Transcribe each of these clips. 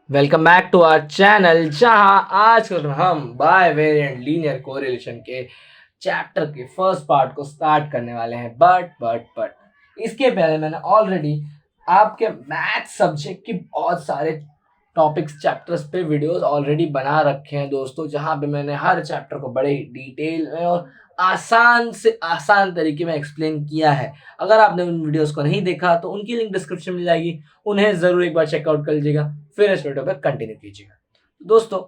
Welcome back to our channel जहां आज हम बाय वेरिएंट लीनियर कोरिलेशन के चैप्टर के फर्स्ट पार्ट को स्टार्ट करने वाले हैं। बट इसके पहले मैंने ऑलरेडी आपके मैथ सब्जेक्ट की बहुत सारे टॉपिक्स चैप्टर्स पे वीडियोस ऑलरेडी बना रखे हैं दोस्तों, जहां पे मैंने हर चैप्टर को बड़े ही डिटेल में और आसान से आसान तरीके में एक्सप्लेन किया है। अगर आपने उन वीडियोस को नहीं देखा तो उनकी लिंक डिस्क्रिप्शन में मिल जाएगी, उन्हें ज़रूर एक बार चेकआउट कर लीजिएगा, फिर इस वीडियो पर कंटिन्यू कीजिएगा। दोस्तों,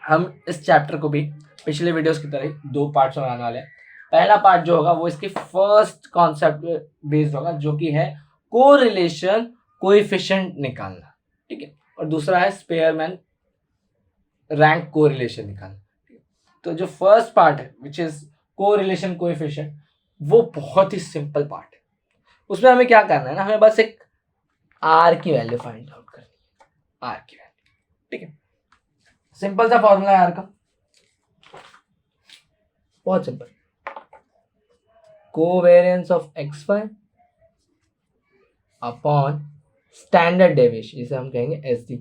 हम इस चैप्टर को भी पिछले वीडियोस की तरह दो पार्ट्स में बनाने वाले हैं। पहला पार्ट जो होगा वो इसके फर्स्ट कॉन्सेप्ट बेस्ड होगा, जो कि है कोरिलेशन कोएफिशिएंट निकालना, ठीक है। और दूसरा है स्पेयरमैन रैंक कोरिलेशन निकालना। तो जो फर्स्ट पार्ट है विच इज कोरिलेशन कोएफिशिएंट, वो बहुत ही सिंपल पार्ट है। उसमें हमें क्या करना है ना, हमें बस एक आर की वैल्यू फाइंड आउट करनी है, आर की वैल्यू, ठीक है। सिंपल सा फॉर्मूला है आर का, बहुत simple. Covariance of X Y upon standard deviation, जिसे हम कहेंगे S D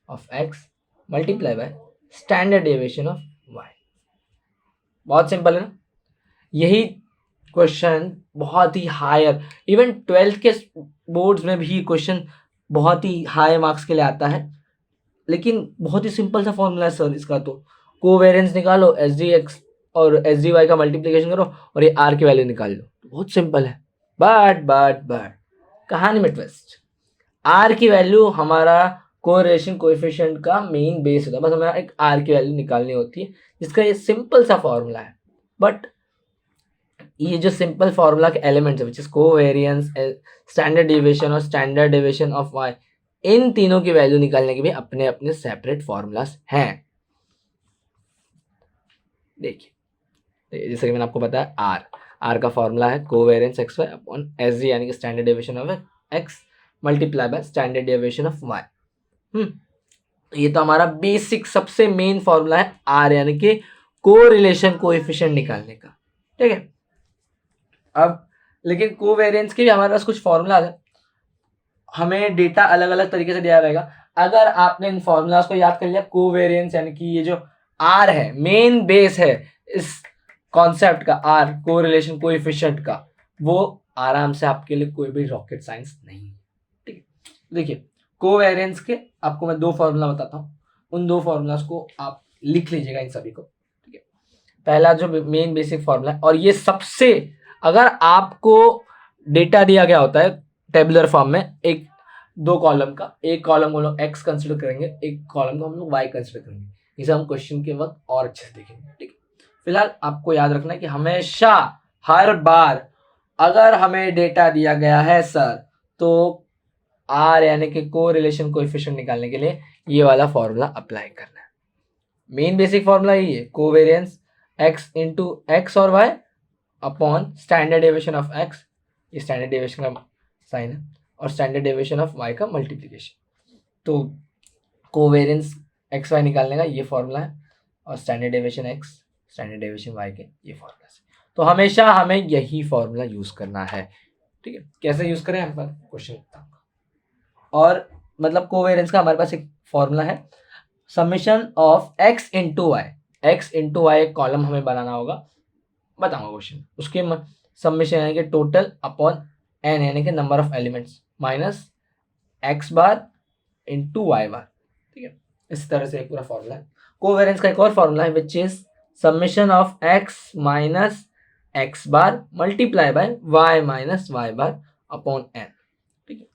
of X multiply by standard deviation of Y. बहुत सिंपल है ना। यही क्वेश्चन बहुत ही हायर, इवन 12th के बोर्ड्स में भी क्वेश्चन बहुत ही हाई मार्क्स के लिए आता है, लेकिन बहुत ही सिंपल सा फॉर्मूला है सर इसका। तो कोवेरिएंस निकालो, एस डी एक्स और एस डी वाई का मल्टीप्लीकेशन करो और ये आर की वैल्यू निकाल लो, बहुत सिंपल है। बट कहानी में ट्विस्ट, आर की वैल्यू हमारा कोरिलेशन कोएफिशिएंट का मेन बेस होता है। बस हमें एक आर की वैल्यू निकालनी होती है, जिसका ये सिंपल सा फॉर्मूला है। बट ये जो सिंपल फार्मूला के एलिमेंट्स है which is covariance, standard deviation और स्टैंडर्ड डेविएशन ऑफ वाई, इन तीनों की वैल्यू निकालने के भी अपने अपने सेपरेट फार्मूलास हैं। देखिए, जैसे कि मैंने आपको बताया, आर का फॉर्मूला है covariance X Y upon S D, यानी कि standard deviation of X multiply by standard deviation of Y. ये तो हमारा बेसिक सबसे मेन फॉर्मूला है आर, यानी कि कोरिलेशन कोएफिशिएंट निकालने का, ठीक है। अब लेकिन कोवेरिएंस के भी हमारे पास कुछ फॉर्मूला है, हमें डेटा अलग अलग तरीके से दिया रहेगा। अगर आपने इन फॉर्मूलाज को याद कर लिया, कोवेरिएंस यानी कि ये जो आर है मेन बेस है इस कॉन्सेप्ट का, आर कोरिलेशन कोएफिशिएंट का, वो आराम से आपके लिए कोई भी रॉकेट साइंस नहीं है, ठीक है। देखिए, कोवेरिएंस के आपको मैं दो फॉर्मूला बताता हूँ, उन दो फॉर्मूलाज को आप लिख लीजिएगा इन सभी को, ठीक है। पहला जो मेन बेसिक फॉर्मूला है, और ये सबसे, अगर आपको डेटा दिया गया होता है टेबुलर फॉर्म में, एक दो कॉलम का, एक कॉलम को हम लोग एक्स कंसिडर करेंगे, एक कॉलम को हम लोग वाई कंसिडर करेंगे, इसे हम क्वेश्चन के वक्त और अच्छे से देखेंगे, ठीक है। फिलहाल आपको याद रखना है कि हमेशा हर बार अगर हमें डेटा दिया गया है सर, तो आर यानी कि कोरिलेशन कोएफिशिएंट निकालने के लिए ये वाला फॉर्मूला अप्लाई करना है। मेन बेसिक फॉर्मूला यही है, कोवेरिएंस एक्स इंटू एक्स और Y upon standard deviation of X, ये स्टैंडर्ड डेविएशन का साइन है, और स्टैंडर्ड डेविएशन ऑफ वाई का मल्टीप्लिकेशन। तो कोवेरिएंस एक्स वाई निकालने का ये फॉर्मूला है, और standard deviation X standard deviation Y के ये फॉर्मूला है। तो हमेशा हमें यही फॉर्मूला यूज करना है, ठीक है। कैसे यूज करें, हम पर क्वेश्चन लिखता हूँ। और मतलब कोवेरिएंस का हमारे पास एक फॉर्मूला है, summation of X into Y, X into Y एक कॉलम हमें बनाना होगा, बताऊंगा क्वेश्चन। उसके समेशन यानी कि टोटल अपॉन एन यानी कि number of elements minus X bar into Y bar, ठीक है। इस तरह से एक पूरा फॉर्मूला है। कोवेरिएंस का एक और फॉर्मूला है which is summation of X minus X bar multiply by Y minus Y bar upon N, ठीक है।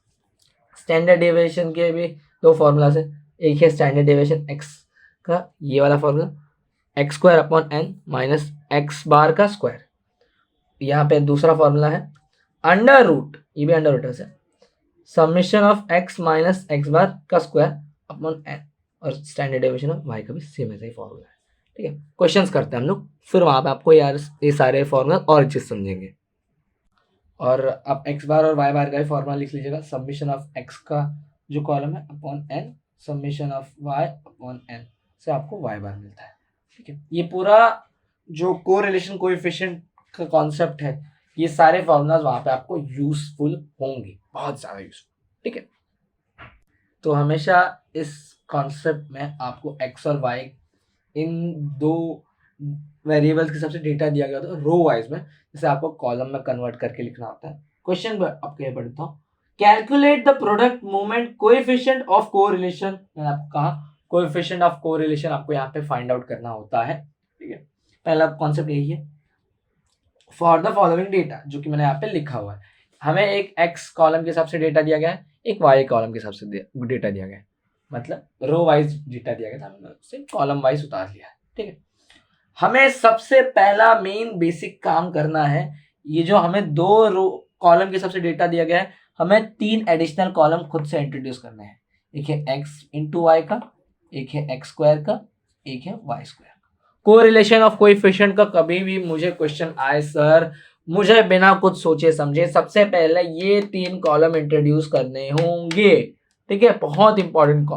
स्टैंडर्ड डेविएशन के भी दो फॉर्मूलाज है, एक है स्टैंडर्ड डेविएशन एक्स का ये वाला formula, X square upon N minus X bar का स्क्वायर। यहाँ पे दूसरा फॉर्मूला है अंडर रूट, ये भी अंडर रूट है, summation of X minus X bar का स्क्वायर अपॉन एन, और स्टैंडर्ड डेविएशन ऑफ वाई का भी सेम ऐसा ही फॉर्मूला है, ठीक है। क्वेश्चंस करते हैं हम लोग, फिर वहाँ पे आपको यार ये सारे फॉर्मूला और अच्छे समझेंगे। और आप एक्स बार और वाई बार का ही फॉर्मूला लिख लीजिएगा, समेशन ऑफ एक्स का जो कॉलम है upon N, summation of Y upon N से आपको वाई बार मिलता है, ठीक है। ये पूरा जो कोरिलेशन कोएफिशिएंट का कॉन्सेप्ट है, ये सारे फॉर्मूलाज वहाँ पे आपको यूजफुल होंगे, बहुत ज़्यादा यूजफुल, ठीक है। तो हमेशा इस कॉन्सेप्ट में आपको एक्स और वाई इन दो वेरिएबल्स के हिसाब से डेटा दिया गया होता है रो वाइज में, जैसे आपको कॉलम में कन्वर्ट करके लिखना होता है। क्वेश्चन आपको ये पढ़ता हूँ, calculate the product movement coefficient of correlation. मैंने आपको कहा कोएफिशिएंट ऑफ कोरिलेशन आपको यहाँ पे फाइंड आउट करना होता है, ठीक है। पहला कॉन्सेप्ट यही है, फॉर द फॉलोइंग डेटा, जो कि मैंने यहाँ पे लिखा हुआ है, हमें एक एक्स कॉलम के हिसाब से डेटा दिया गया है, एक वाई कॉलम के हिसाब से डेटा दिया गया है, मतलब रो वाइज डेटा दिया गया था, हमने उसे कॉलम वाइज उतार लिया है, ठीक है। हमें सबसे पहला मेन बेसिक काम करना है, ये जो हमें दो रो कॉलम के हिसाब से डेटा दिया गया है, हमें 3 एडिशनल कॉलम खुद से इंट्रोड्यूस करने हैं। एक है एक्स इंटू वाई का, एक है एक्स स्क्वायर का, एक है Y square. Correlation of coefficient का कभी भी मुझे क्वेश्चन आए सर, मुझे बिना कुछ सोचे समझे सबसे पहले ये 3 कॉलम इंट्रोड्यूस करने होंगे, ठीक है। बहुत इंपॉर्टेंट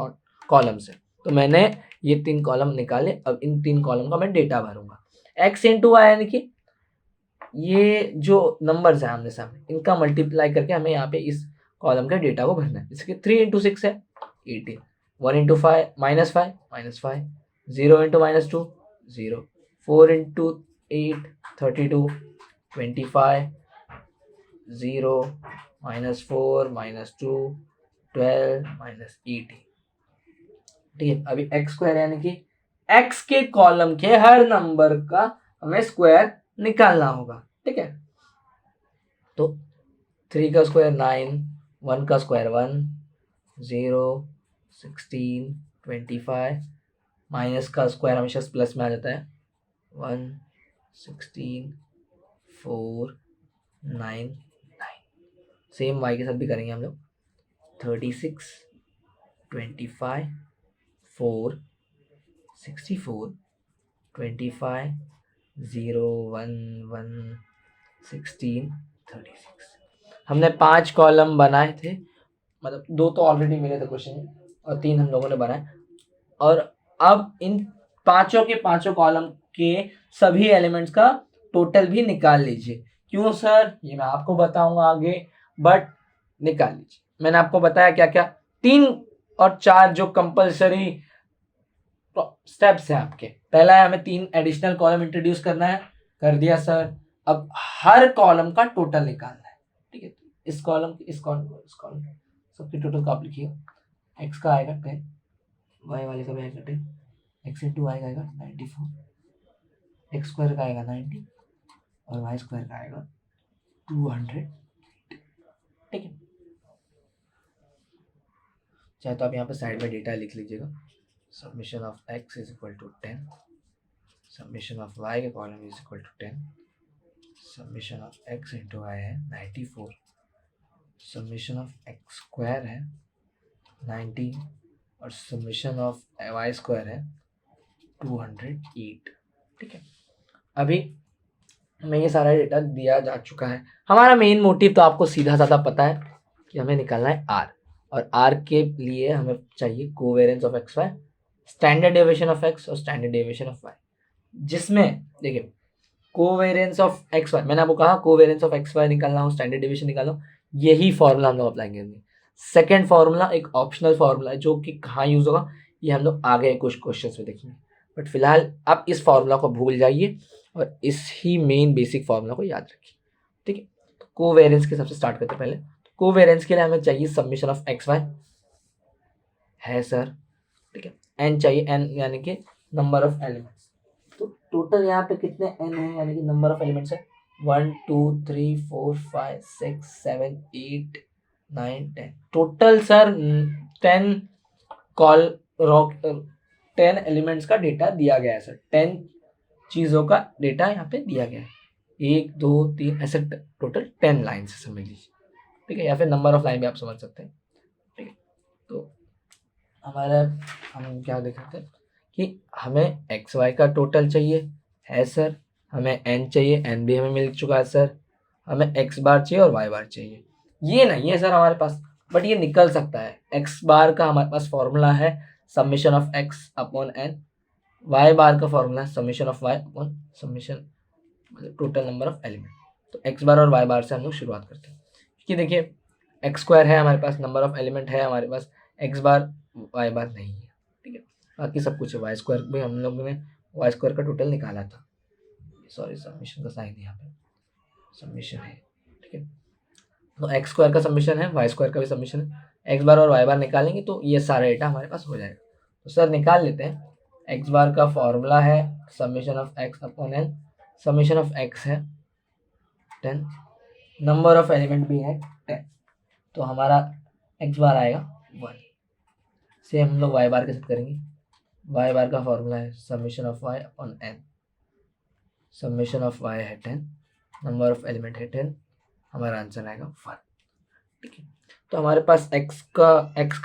कॉलम्स है, तो मैंने ये 3 कॉलम निकाले। अब इन 3 कॉलम का मैं डेटा भरूंगा। एक्स इंटू वाई यानी कि ये जो नंबर्स है आमने सामने, इनका मल्टीप्लाई करके हमें यहाँ पे इस कॉलम का डेटा को भरना है। जैसे कि 3 इंटू 6 है 18, 1 इंटू 5 -5, 0 इंटू -2 0, 4 इंटू 8 32, 25, 0 -4 -2 12 -18, ठीक है। अभी एक्स स्क्वायर यानी कि एक्स के कॉलम के हर नंबर का हमें स्क्वायर निकालना होगा, ठीक है। तो 3 का स्क्वायर 9, 1 का स्क्वायर 1, 0 16 25, माइनस का स्क्वायर हमेशा प्लस में आ जाता है, 1 16 4 9 9। सेम वाई के साथ भी करेंगे हम लोग, 36 25 4 64 25 0 1 1 16 36। हमने 5 कॉलम बनाए थे, मतलब 2 तो ऑलरेडी मिले थे क्वेश्चन में और 3 हम लोगों ने बनाए। और अब इन पांचों के पांचों कॉलम के सभी एलिमेंट्स का टोटल भी निकाल लीजिए। क्यों सर, ये मैं आपको बताऊंगा आगे, बट निकाल लीजिए। मैंने आपको बताया क्या क्या, 3 और 4 जो कंपलसरी स्टेप्स हैं आपके। पहला है हमें 3 एडिशनल कॉलम इंट्रोड्यूस करना है, कर दिया सर। अब हर कॉलम का टोटल निकालना है, ठीक है। इस कॉलम इस कॉलम सबकी टोटल का आप लिखिए। एक्स का आएगा 10, वाई वाले का भी आएगा 10, एक्स इंटू वाई का आएगा 94, एक्स स्क्वायर का आएगा 90 और वाई स्क्वायर का आएगा 200, ठीक है। चाहे तो आप यहाँ पे साइड में डेटा लिख लीजिएगा। Summation of X is equal to 10, summation of Y के column is equal to 10, summation of X into Y है 94, सब्मिशन ऑफ एक्स स्क्वायर है 90 और सब्मिशन ऑफ वाई स्क्वायर है 208, ठीक है। अभी हमें ये सारा डेटा दिया जा चुका है। हमारा मेन मोटिव तो आपको सीधा साधा पता है कि हमें निकालना है आर, और आर के लिए हमें चाहिए covariance of X Y, standard deviation of X और स्टैंडर्ड डेविएशन ऑफ वाई। जिसमें देखिए कोवेरिएंस ऑफ एक्स वाई, मैंने आपको कहा कोवेरिएंस ऑफ एक्स वाई निकालना हो, स्टैंडर्ड डेविएशन निकालना हो, यही फॉर्मूला हम लोग अप्लाई करेंगे। सेकेंड फॉर्मूला एक ऑप्शनल फॉर्मूला है जो कि कहाँ यूज होगा ये हम लोग आगे कुछ क्वेश्चन में देखेंगे, बट फिलहाल आप इस फॉर्मूला को भूल जाइए और इस ही मेन बेसिक फॉर्मूला को याद रखिए, ठीक है। तो कोवेरिएंस के सबसे स्टार्ट करते हैं। पहले कोवेरिएंस के लिए हमें चाहिए सब्मिशन ऑफ एक्स वाई है सर, ठीक है। एन चाहिए, एन यानी कि नंबर ऑफ एलिमेंट्स। तो टोटल यहाँ पे कितने एन है यानी कि नंबर ऑफ एलिमेंट्स है 1 2 3 4 5 6 7 8 9 10। Total sir 10 call rock 10 elements का डेटा दिया गया है सर, 10 चीज़ों का डेटा यहाँ पे दिया गया है। 1 2 3 ऐसे टोटल 10 लाइन से समझ लीजिए, ठीक है, या फिर नंबर ऑफ लाइन भी आप समझ सकते हैं, ठीक है। तो हमारा हम क्या देख सकते हैं कि हमें एक्स वाई का टोटल चाहिए है सर, हमें एन चाहिए, एन भी हमें मिल चुका है सर, हमें एक्स बार चाहिए और वाई बार चाहिए। ये नहीं है सर हमारे पास, बट ये निकल सकता है। एक्स बार का हमारे पास फॉर्मूला है summation of X upon N, Y bar का फॉर्मूला है summation of Y upon summation total number of element. तो एक्स बार और वाई बार से हम लोग शुरुआत करते हैं, क्योंकि देखिए एक्स स्क्वायर है हमारे पास, नंबर ऑफ एलिमेंट है हमारे पास, एक्स बार वाई बार नहीं है, बाकी सब कुछ है। वाई स्क्वायर भी हम लोगों ने वाई स्क्वायर का टोटल निकाला था, सॉरी समीशन का साइन यहाँ पे समीशन है, ठीक है। तो एक्स स्क्वायर का समीशन है, वाई स्क्वायर का भी समीशन है, एक्स बार और वाई बार निकालेंगे तो ये सारा डेटा हमारे पास हो जाएगा। तो सर निकाल लेते हैं। एक्स बार का फॉर्मूला है summation of X upon N, summation of X है 10, नंबर ऑफ एलिमेंट भी है 10, तो हमारा एक्स बार आएगा 1। सेम हम लोग वाई बार के साथ करेंगे। वाई बार का फॉर्मूला है summation of Y upon N, summation of Y है 10, नंबर ऑफ एलिमेंट है 10, हमारा आंसर आएगा 1, ठीक है। तो हमारे पास एक्स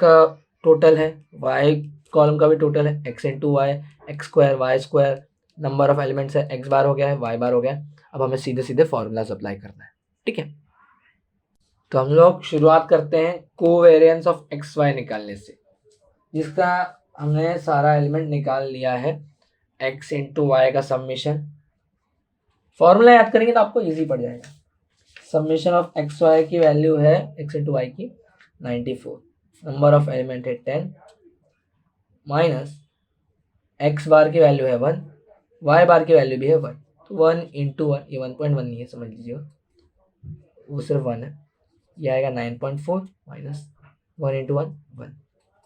का टोटल है, वाई कॉलम का भी टोटल है, X into Y, X square Y square, number of elements है, एक्स बार हो गया है, वाई बार हो गया है। अब हमें सीधे सीधे फॉर्मूलाज अप्लाई करना है, ठीक है। तो हम लोग शुरुआत करते हैं कोवेरिएंस ऑफ एक्स वाई निकालने से, जिसका हमने सारा एलिमेंट निकाल लिया है। एक्स इंटू वाई का समीशन, फॉर्मूला याद करेंगे तो आपको इजी पड़ जाएगा। समीशन ऑफ एक्स वाई की वैल्यू है एक्स इंटू वाई की 94, नंबर ऑफ एलिमेंट है 10, माइनस एक्स बार की वैल्यू है 1, वाई बार की वैल्यू भी है 1, तो 1 इंटू 1, ये 1.1 नहीं है समझ लीजिएगा, वो सिर्फ 1 है, ये आएगा 9.4 माइनस 1 इंटू 1 1,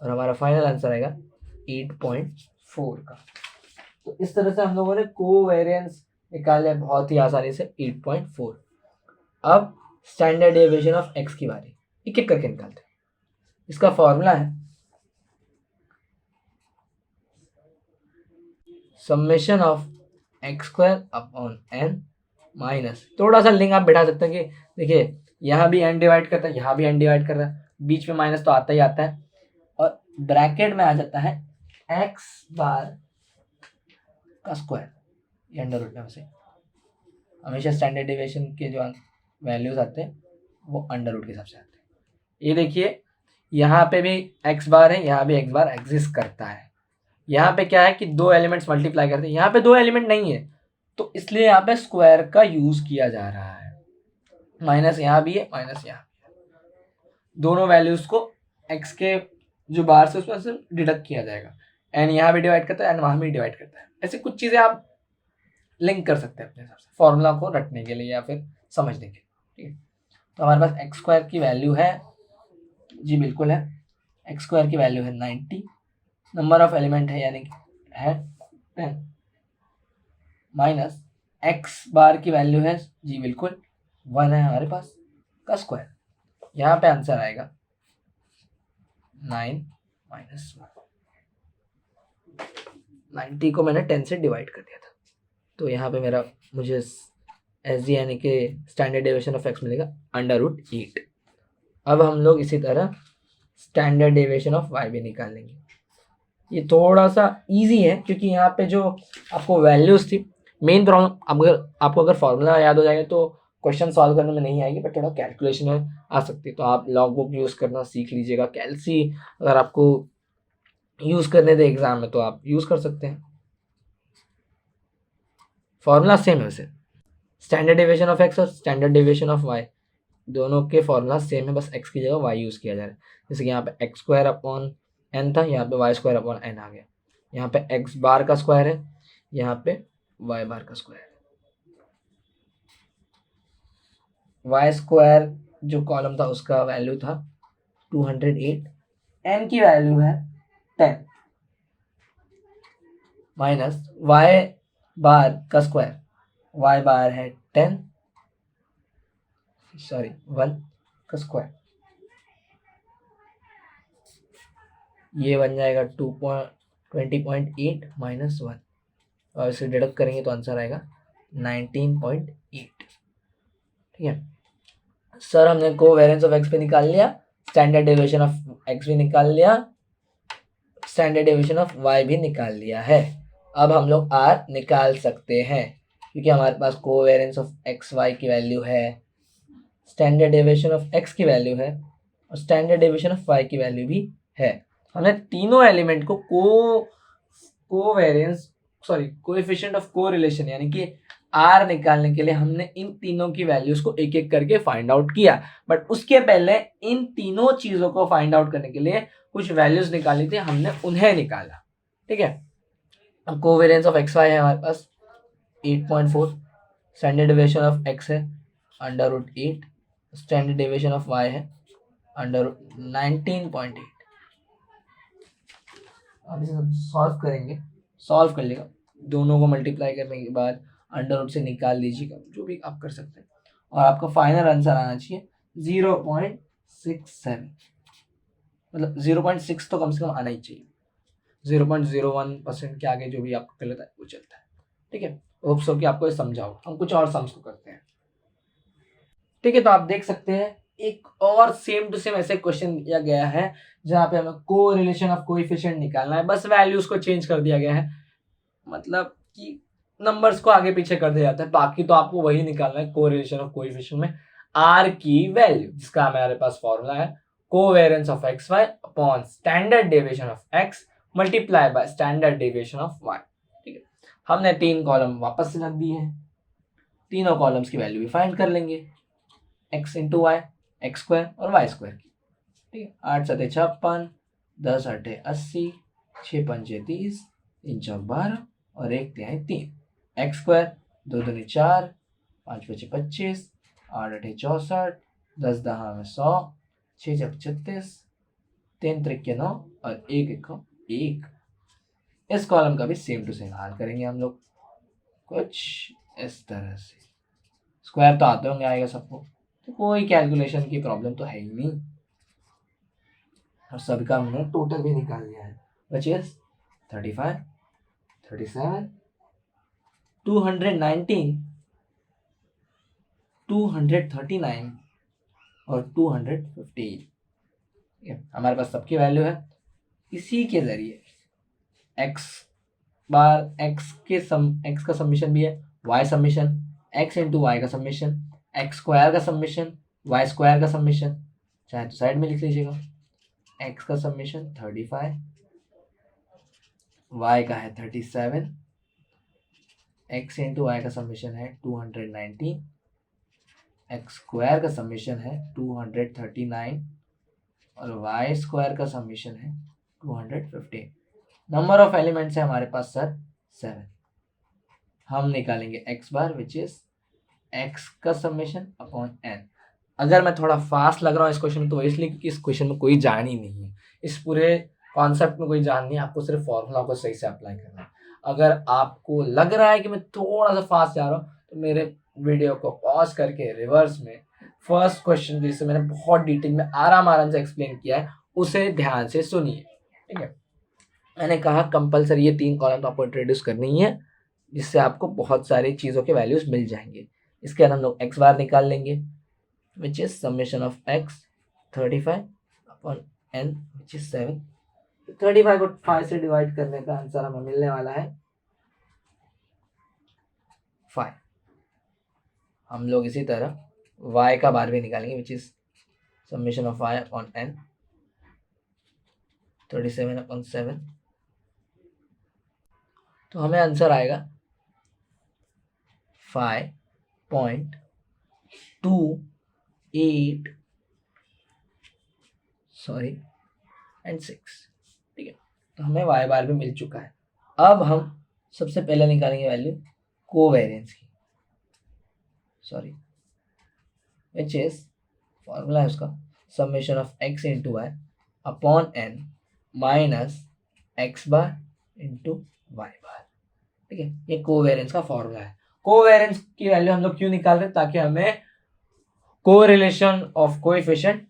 और हमारा फाइनल आंसर आएगा 8.4 का। तो इस तरह से हम लोगों ने कोवेरिएंस निकाले बहुत ही आसानी से 8.4। अब स्टैंडर्ड डेविएशन ऑफ एक्स की बारी, एक एक करके निकालते हैं। इसका फॉर्मूला है summation of X square upon N minus, थोड़ा सा लिंक आप बैठा सकते हैं कि देखिए यहाँ भी एन डिवाइड करता है, यहाँ भी एन डिवाइड कर रहा है, बीच में माइनस तो आता ही आता है, और ब्रैकेट में आ जाता है एक्स बार का स्क्वायर, ये अंडर रूट में से हमेशा स्टैंडर्ड डेविएशन के जो वैल्यूज आते हैं वो अंडर रूट के हिसाब से आते हैं। ये देखिए यहाँ पे भी एक्स बार है, यहाँ भी एक्स बार एग्जिस्ट करता है। यहाँ पे क्या है कि दो एलिमेंट्स मल्टीप्लाई करते हैं, यहाँ पे दो एलिमेंट नहीं है तो इसलिए यहाँ पे स्क्वायर का यूज किया जा रहा है। माइनस यहाँ भी है, माइनस यहाँ भी है, दोनों वैल्यूज को एक्स के जो बार से उसमें से डिडक्ट किया जाएगा। एन यहाँ भी डिवाइड करता है, एन वहाँ भी डिवाइड करता है। ऐसे कुछ चीज़ें आप लिंक कर सकते हैं अपने हिसाब से फॉर्मूला को रटने के लिए या फिर समझने के लिए, ठीक है। तो हमारे पास एक्स स्क्वायर की वैल्यू है, जी बिल्कुल है, एक्स स्क्वायर की वैल्यू है 90, नंबर ऑफ एलिमेंट है यानी है 10, माइनस एक्स बार की वैल्यू है, जी बिल्कुल 1 है हमारे पास, का स्क्वायर, यहाँ पे आंसर आएगा 9 माइनस 1। 90 को मैंने 10 से डिवाइड कर दिया था, तो यहाँ पे मेरा मुझे एस जी यानी कि स्टैंडर्ड डेविएशन ऑफ एक्स मिलेगा अंडर रूट 8। अब हम लोग इसी तरह स्टैंडर्ड डेविएशन ऑफ वाई भी निकाल लेंगे। ये थोड़ा सा इजी है क्योंकि यहाँ पे जो आपको वैल्यूज थी, मेन प्रॉब्लम आपको अगर फॉर्मूला याद हो जाएगा तो क्वेश्चन सॉल्व करने में नहीं आएगी, बट थोड़ा कैलकुलेशन में आ सकती है। तो आप लॉग बुक यूज़ करना सीख लीजिएगा। कैलसी अगर आपको यूज़ करने दे एग्जाम में तो आप यूज़ कर सकते हैं। फॉर्मूला सेम है वैसे, स्टैंडर्ड डेविएशन ऑफ एक्स और स्टैंडर्ड डेविएशन ऑफ वाई दोनों के फॉर्मूला सेम है, बस एक्स की जगह वाई यूज़ किया जा रहा है। जैसे कि यहाँ पे एक्स स्क्वायर अपॉन एन था, यहाँ पे वाई स्क्वायर अपॉन एन आ गया। यहाँ पे एक्स बार का स्क्वायर है, यहाँ पे वाई बार का स्क्वायर है। वाई स्क्वायर जो कॉलम था उसका वैल्यू था 208, एन की वैल्यू है 10, माइनस वाई बार का स्क्वायर, वाई बार है 1 का स्क्वायर, ये बन जाएगा 20.8 माइनस 1, और इसे डिडक्ट करेंगे तो आंसर आएगा 19.8। ठीक है सर, हमने कोवेरिएंस ऑफ एक्स भी निकाल लिया, स्टैंडर्ड डेविएशन ऑफ एक्स भी निकाल लिया, स्टैंडर्ड डेविएशन ऑफ वाई भी निकाल लिया है। अब हम लोग आर निकाल सकते हैं क्योंकि हमारे पास कोवेरिएंस ऑफ एक्स वाई की वैल्यू है, स्टैंडर्ड डेविएशन ऑफ एक्स की वैल्यू है और स्टैंडर्ड डेविएशन ऑफ वाई की वैल्यू भी है। हमने तीनों एलिमेंट को कोएफिशिएंट ऑफ कोरिलेशन यानी कि आर निकालने के लिए हमने इन तीनों की वैल्यूज को एक एक करके फाइंड आउट किया। बट उसके पहले इन तीनों चीजों को फाइंड आउट करने के लिए कुछ वैल्यूज निकाली थी, हमने उन्हें निकाला। ठीक है। अब कोवेरियंस ऑफ एक्स वाई है हमारे पास 8.4, स्टैंडर्ड डेविएशन ऑफ एक्स है √8, स्टैंडर्ड डेविएशन ऑफ वाई है √19.8। अब इसे सब सॉल्व करेंगे, सॉल्व कर लेगा, दोनों को मल्टीप्लाई करने के बाद अंडर से निकाल लीजिएगा, जो भी आप कर सकते हैं, और आपका फाइनल आंसर आना चाहिए 0.67, मतलब 0.6 तो कम से कम आना ही चाहिए। 0.01% के आगे जो भी आपको गलत है वो चलता है। ठीक है, होप सो कि आपको ये समझा हो। हम कुछ और सम्स को करते हैं। ठीक है, तो आप देख सकते हैं एक और सेम टू सेम ऐसे क्वेश्चन दिया गया है जहाँ पे हमें को रिलेशन ऑफ कोएफिशिएंट निकालना है, बस वैल्यूज को चेंज कर दिया गया है, मतलब कि नंबर्स को आगे पीछे कर दिया जाता है, बाकी तो आपको वही निकालना है को रिलेशन ऑफ कोएफिशिएंट में आर की वैल्यू, जिसका हमारे पास फॉर्मूला है covariance of X Y upon standard deviation of X multiply by standard deviation of Y. ठीक है, हमने 3 कॉलम वापस से रख दिए हैं, तीनों कॉलम्स की वैल्यू भी फाइंड कर लेंगे, X into Y, X square और वाई स्क्वायर की। ठीक है, 8 7 56, 10 8 80, 6 5 30, 3 4 12 और 1 3 3, एक्स स्क्वायर 2 2 4, 5 5 25, 8 8 64, 10 10 100, 6 6 36, 3 3 9 और 1 1 1। इस कॉलम का भी सेम टू सेम हाल करेंगे हम लोग, कुछ इस तरह से। स्क्वायर तो आते होंगे आएगा सबको, तो कोई कैलकुलेशन की प्रॉब्लम तो है ही नहीं, और सबका हमने टोटल भी निकाल लिया है, विच इज 35, 37, 219, 239 और 215। हमारे पास सबकी वैल्यू है। इसी के जरिए एक्स बार एक्स का समीशन भी है, Y summation, X into Y का समीशन, एक्स स्क्वायर का समीशन, वाई स्क्वायर का समीशन, चाहे तो साइड में लिख लीजिएगा, एक्स का समीशन 35, वाई का है 37, एक्स इंटू वाई का समीशन है 219, एक्स स्क्वायर का समीशन है 239 और वाई स्क्वायर का समीशन है 215। नंबर ऑफ एलिमेंट्स है हमारे पास सर 7। हम निकालेंगे x bar which is x का समेशन अपॉन एन। अगर मैं थोड़ा फास्ट लग रहा हूँ इस क्वेश्चन में तो इसलिए क्योंकि इस क्वेश्चन में कोई जान ही नहीं है, इस पूरे कॉन्सेप्ट में कोई जान नहीं है, आपको सिर्फ फॉर्मूला को सही से अप्लाई करना है। अगर आपको लग रहा है कि मैं थोड़ा सा फास्ट जा रहा हूँ तो मेरे वीडियो को पॉज करके रिवर्स में फर्स्ट क्वेश्चन जिसे मैंने बहुत डिटेल में आराम से एक्सप्लेन किया है उसे ध्यान से सुनिए। ठीक है, मैंने कहा कंपलसरी ये 3 कॉलम तो आपको इंट्रोड्यूस करनी ही है, जिससे आपको बहुत सारी चीज़ों के वैल्यूज मिल जाएंगे। इसके बाद हम लोग एक्स बार निकाल लेंगे which is summation of X 35 upon N which is 7। 35 को 5 से डिवाइड करने का आंसर हमें मिलने वाला है 5। हम लोग इसी तरह y का बार भी निकालेंगे विच is summation of y upon n 37 upon 7, तो हमें आंसर आएगा 5.28 एंड 6। ठीक है, तो हमें y बार भी मिल चुका है। अब हम सबसे पहले निकालेंगे वैल्यू कोवेरिएंस की, विच इज फॉर्मूला है उसका summation of x into Y upon n minus X bar into Y bar. ठीक है, ये कोवेरिएंस का फॉर्मूला है। कोवेरिएंस की वैल्यू हम लोग क्यों निकाल रहे हैं, ताकि हमें कोरिलेशन ऑफ कोएफिशिएंट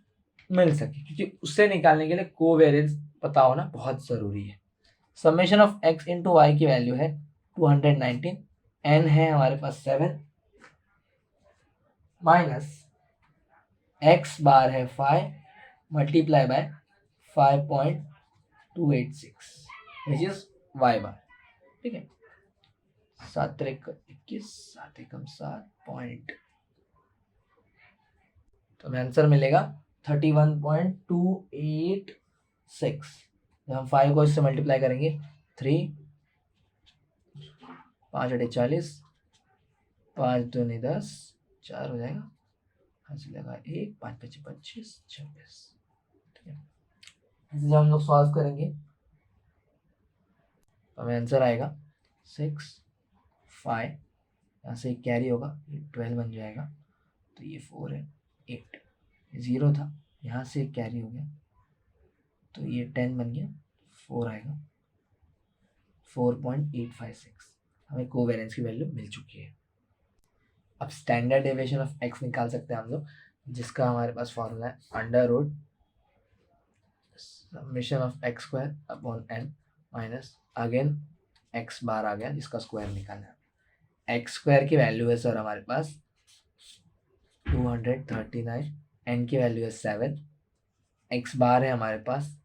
मिल सके, क्योंकि उससे निकालने के लिए कोवेरिएंस पता होना बहुत जरूरी है। Summation of x into Y की वैल्यू है 219, n है हमारे पास 7 माइनस x बार है 5 multiply by 5.286 which is y बार। ठीक है, 7 3 21, 7 एकम 7 पॉइंट, तो हमें आंसर मिलेगा 31.286। जब हम 5 को इससे मल्टीप्लाई करेंगे 3 5 8 40, 5 2 10, 4 हो जाएगा, लगा 1 5 5 25 26। ठीक है, इसे जब हम लोग सॉल्व करेंगे तो हमें आंसर आएगा 6 5, यहाँ से कैरी होगा, ये 12 बन जाएगा, तो ये 4 है, 8 0 था, यहाँ से कैरी हो गया, तो ये 10 बन गया, 4 आएगा, 4.856। हमें कोवेरिएंस की वैल्यू मिल चुकी है। अब स्टैंडर्ड डेविएशन ऑफ एक्स निकाल सकते हैं हम लोग, जिसका हमारे पास फॉर्मूला है under root summation of X square upon N minus again X bar आ गया, जिसका स्क्वायर निकालना है। एक्स स्क्वायर की वैल्यू है सर हमारे पास 239, एन की वैल्यू है 7, एक्स बार है हमारे पास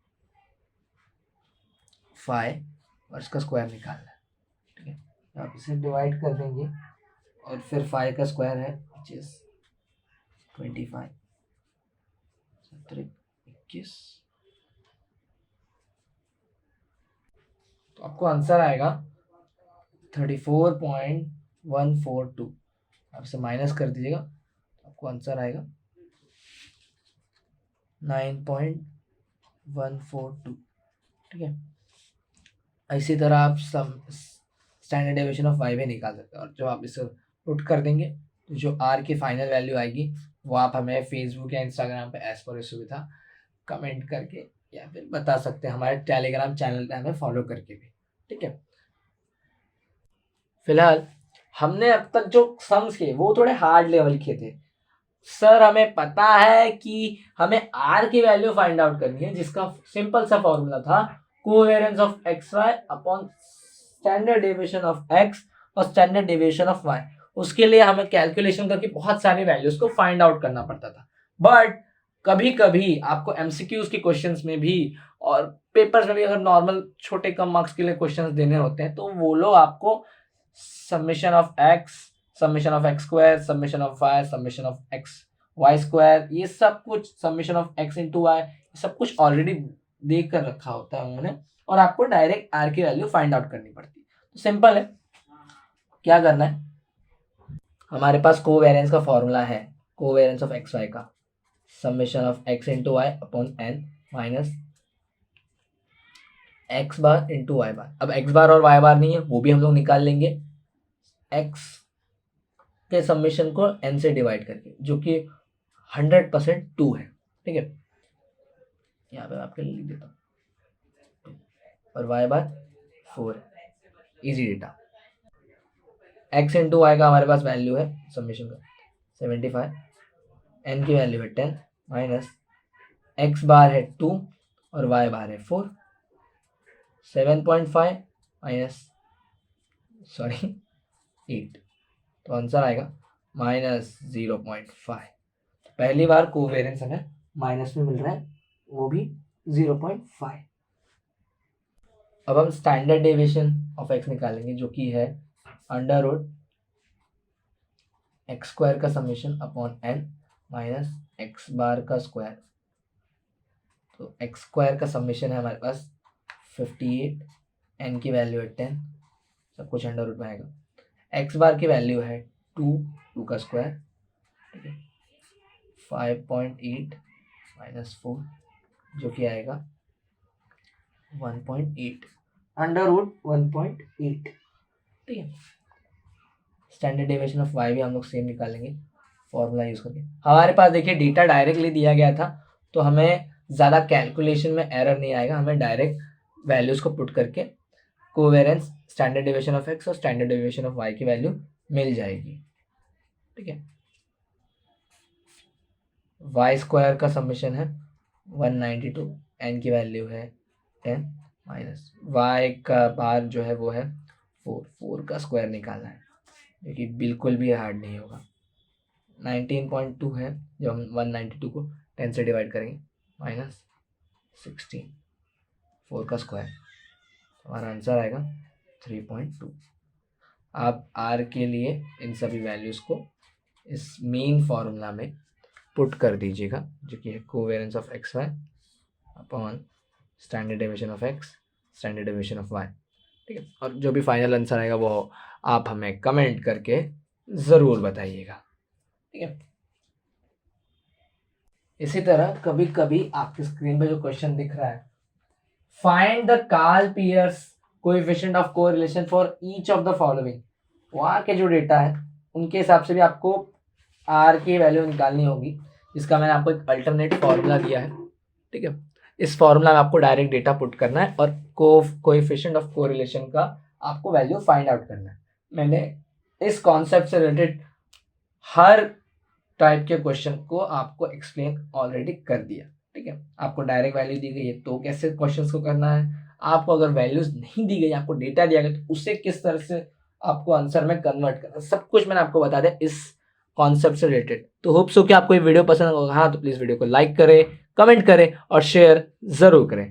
5 और इसका स्क्वायर निकालना है। ठीक है, आप इसे डिवाइड कर देंगे और फिर 5 का स्क्वायर है विच इज 25, 21, तो आपको आंसर आएगा 34.142। आप इसे माइनस कर दीजिएगा, आपको आंसर आएगा 9.142। ठीक है, इसी तरह आप स्टैंडर्ड डेविएशन ऑफ वाई भी निकाल सकते हैं, और जो आप इसे पुट कर देंगे तो जो आर की फाइनल वैल्यू आएगी वो आप हमें फेसबुक या इंस्टाग्राम पे एज पर सुविधा कमेंट करके या फिर बता सकते हैं, हमारे टेलीग्राम चैनल पे हमें फॉलो करके भी। ठीक है, फिलहाल हमने अब तक जो सम्स किए वो थोड़े हार्ड लेवल के थे। सर हमें पता है कि हमें आर की वैल्यू फाइंड आउट करनी है, जिसका सिंपल सा फॉर्मूला था covariance of X Y upon standard deviation of X और स्टैंडर्ड डेविएशन ऑफ वाई। उसके लिए हमें कैलकुलेशन करके बहुत सारी वैल्यूज को फाइंड आउट करना पड़ता था। बट कभी कभी आपको एमसीक्यूज के क्वेश्चंस में भी और पेपर्स में भी अगर नॉर्मल छोटे कम मार्क्स के लिए क्वेश्चंस देने होते हैं, तो वो लोग आपको summation of X square, summation of Y, summation of X Y square, ये सब कुछ summation of X into Y, सब कुछ ऑलरेडी देख कर रखा होता है उन्होंने, और आपको डायरेक्ट आर की वैल्यू फाइंड आउट करनी पड़ती है। तो सिंपल है, क्या करना है, हमारे पास कोवेरिएंस का फॉर्मूला है कोवेरिएंस ऑफ एक्स वाई का summation of X into Y upon N minus X bar into Y bar. अब एक्स बार और वाई बार नहीं है, वो भी हम लोग निकाल लेंगे एक्स के समेशन को एन से डिवाइड करके, जो कि 100% 2 है। ठीक है, यहाँ पे आपके लिए लिख देता हूँ, और वाई बार 4 है, easy data. X into Y का हमारे पास वैल्यू है समेशन का 75, एन की वैल्यू है 10 माइनस एक्स बार है 2 और वाई बार है 4, 7.5 माइनस 8, तो आंसर आएगा -0.5। पहली बार कोवेरिएंस हमें माइनस में मिल रहा है, वो भी 0.5। अब हम स्टैंडर्ड डेविएशन ऑफ एक्स निकालेंगे, जो कि है अंडर रूट एक्स स्क्वायर का summation upon N minus X bar का स्क्वायर। तो एक्स स्क्वायर का समेशन है हमारे पास 58, एन की वैल्यू है 10, सब कुछ अंडर रूट में आएगा। एक्स बार की वैल्यू है 2 का स्क्वायर, ठीक है, 5.8 माइनस 4, जो कि आएगा 1.8, अंडर रूट 1.8। ठीक है, स्टैंडर्ड डेविएशन ऑफ वाई भी हम लोग सेम निकालेंगे फॉर्मूला यूज करके। हमारे पास देखिए डेटा डायरेक्टली दिया गया था, तो हमें ज़्यादा कैलकुलेशन में एरर नहीं आएगा, हमें डायरेक्ट वैल्यूज़ को पुट करके covariance standard deviation of X और स्टैंडर्ड डेविएशन ऑफ वाई की वैल्यू मिल जाएगी। ठीक है, वाई स्क्वायर का समेशन है 192, एन की वैल्यू है 10 माइनस वाई का बार जो है वो है 4 का स्क्वायर निकालना है, जो कि बिल्कुल भी हार्ड नहीं होगा। 19.2 है, जो हम 192 को 10 से डिवाइड करेंगे, माइनस 16, 4 का स्क्वायर, हमारा आंसर आएगा 3.2। आप आर के लिए इन सभी वैल्यूज़ को इस मेन फॉर्मूला में पुट कर दीजिएगा, जो कि है covariance of X Y upon standard deviation of X, standard deviation of Y. ठीक है, और जो भी फाइनल आंसर आएगा वो आप हमें कमेंट करके ज़रूर बताइएगा। ठीक है, इसी तरह कभी कभी आपकी स्क्रीन पे जो क्वेश्चन दिख रहा है, find the Karl Pearson coefficient of correlation for each of the following, वहाँ के जो डेटा है उनके हिसाब से भी आपको आर की वैल्यू निकालनी होगी, जिसका मैंने आपको एक अल्टरनेट फॉर्मूला दिया है। ठीक है, इस फॉर्मूला में आपको डायरेक्ट डेटा पुट करना है और कोएफिशिएंट ऑफ कोरिलेशन का आपको वैल्यू फाइंड आउट करना है। मैंने इस कॉन्सेप्ट से रिलेटेड हर टाइप के क्वेश्चन को आपको एक्सप्लेन ऑलरेडी कर दिया। ठीक है, आपको डायरेक्ट वैल्यू दी गई है तो कैसे क्वेश्चंस को करना है, आपको अगर वैल्यूज नहीं दी गई, आपको डेटा दिया गया तो उसे किस तरह से आपको आंसर में कन्वर्ट करना है, सब कुछ मैंने आपको बता दिया इस कॉन्सेप्ट से रिलेटेड। तो होप सो कि आपको ये वीडियो पसंद होगा। हाँ तो प्लीज़ वीडियो को लाइक करें, कमेंट करें और शेयर ज़रूर करें।